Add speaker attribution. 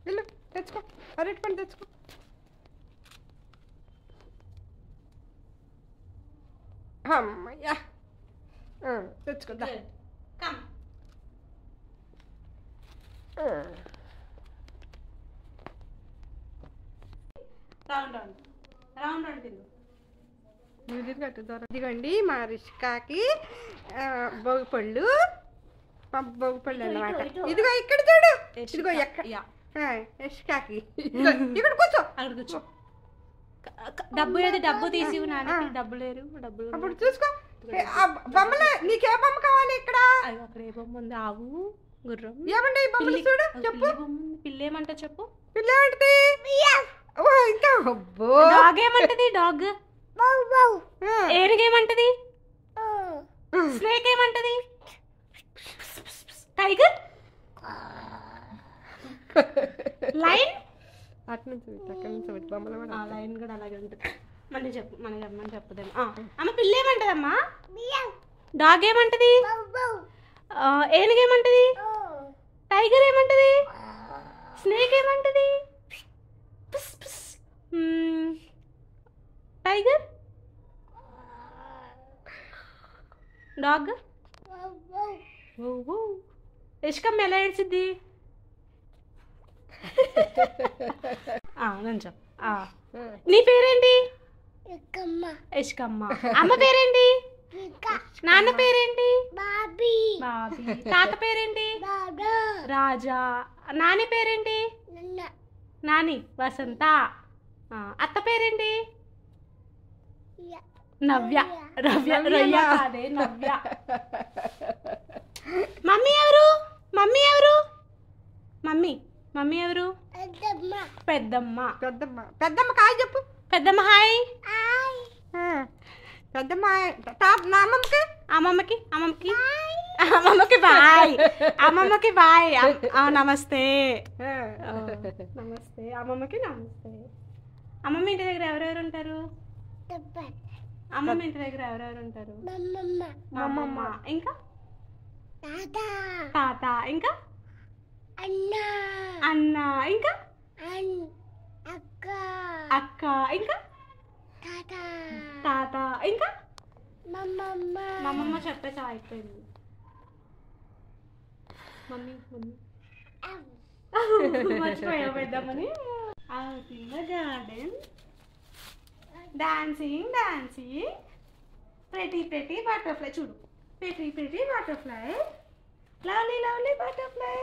Speaker 1: వెళ్ళు తెచ్చుకో, అరటి పండు తెచ్చుకో. అమ్మయ్యా తెచ్చుకోదా. ఇదిగోండి మా రిష్కాకి భోగి పళ్ళు, భోగి పళ్ళు అన్నమాట. ఇదిగో ఇక్కడ చూడు, ఇదిగో ఎక్కడ రిష్కాకి ఇక్కడ కూర్చో,
Speaker 2: అక్కడ కూర్చో. డబ్బు ఏది? డబ్బు తీసి డబ్బు లేరు. డబ్బులు
Speaker 1: అప్పుడు చూసుకో. బొమ్మలు నీకే బొమ్మ కావాలి? ఇక్కడ
Speaker 2: అక్కడ ఏ బొమ్మ ఉంది? ఆవు, గుర్రం.
Speaker 1: ఏమండి బొమ్మలు చూడు, చెప్పు.
Speaker 2: పిల్ల ఏమంట చెప్పు.
Speaker 1: పిల్ల ఏమంటది? ఇంకా
Speaker 2: డాగ్ ఏమంటది? డాగ్. ఏనుగేమంటది? స్నేక్ ఏమంటది? టైగర్. లైన్.
Speaker 1: అటు నుంచి అక్కడి నుంచి బొమ్మలు కూడా
Speaker 2: లైన్ కూడా అలాగే ఉంటుంది. మళ్ళీ చెప్పు, మనకి అమ్మని చెప్పదేమో. అమ్మ పిల్ల ఏమంటదమ్మా? డాగ్ ఏమంటది? ఏనుగేమంటది? టైగర్ ఏమంటది? స్నేక్ ఏమంటది? టైగర్. డాగ్. ఇష్కమ్మ ఎలా ఏడ్చిద్ది? నేను చెప్పు. నీ పేరేంటి? ఇష్కమ్మ. అమ్మ పేరేంటి? నాన్న పేరేంటి? బాబీ. తాత పేరేంటి? రాజా. నాని పేరేంటి? నాని. వసంత. అత్త పేరేంటి? నవ్య. రవ్య కాదే, నవ్య. మమ్మీ ఎవరు? మమ్మీ ఎవరు? మమ్మీ ఎవరు? పెద్దమ్మ.
Speaker 1: పెద్దమ్మ కాయ చెప్పు.
Speaker 2: పెద్దమ్మ హాయ్.
Speaker 1: పెద్దమ్మ అమ్మమ్మకి
Speaker 2: అమ్మమ్మకి బాయ్. అమ్మమ్మకి బాయ్. నమస్తే. నమస్తే అమ్మమ్మకి. నమస్తే. అమ్మమ్మ ఇంటి దగ్గర ఎవరెవరు ఉంటారు? అమ్మమ్మ ఇంటి దగ్గర ఎవరెవరు ఉంటారు? అమ్మమ్మ. ఇంకా తాత. ఇంకా అన్న. ఇంకా అక్క. ఇంకా తాత. ఇంకా మమ్మమ్మ చెప్పేసి అయిపోయింది. మమ్మీ మర్చిపోయా పెద్దమ్మని. Out in the garden dancing pretty butterfly. చూడు, pretty butterfly, lovely butterfly.